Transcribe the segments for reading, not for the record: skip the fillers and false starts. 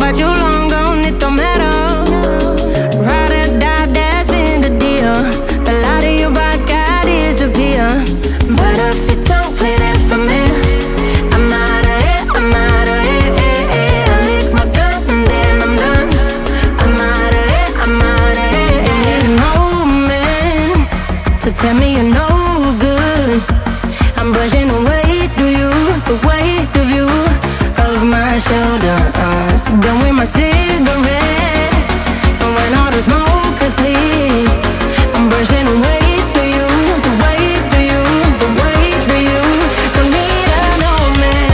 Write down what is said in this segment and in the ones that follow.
but you long gone, it don't matter. Ride or die, that's been the deal. The light of your back, I disappear. But if you don't play that for me, I'm out of it, I'm out of it. I lick my gun and then I'm done. I'm out of it, I'm out of it. No man to tell me you're no good. I'm brushing the weight of you, the weight of you, of my shoulders. Done with my cigarette, and when all the smoke is clear, I'm brushing the weight of you, the weight of you, the weight of you. Don't need a no man.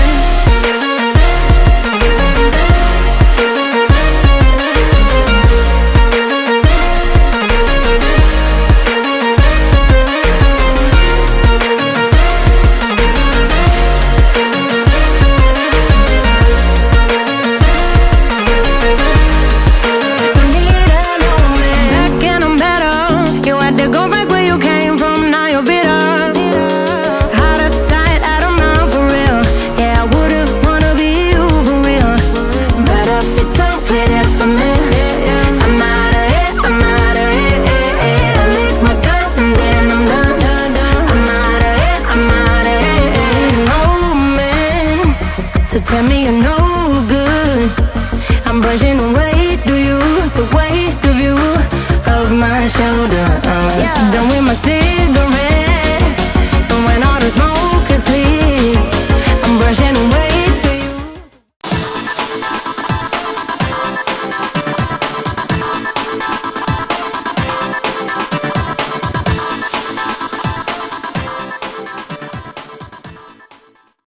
Tell me you're no good. I'm brushing the weight of you, the weight of you, of my shoulders. Done with my sin.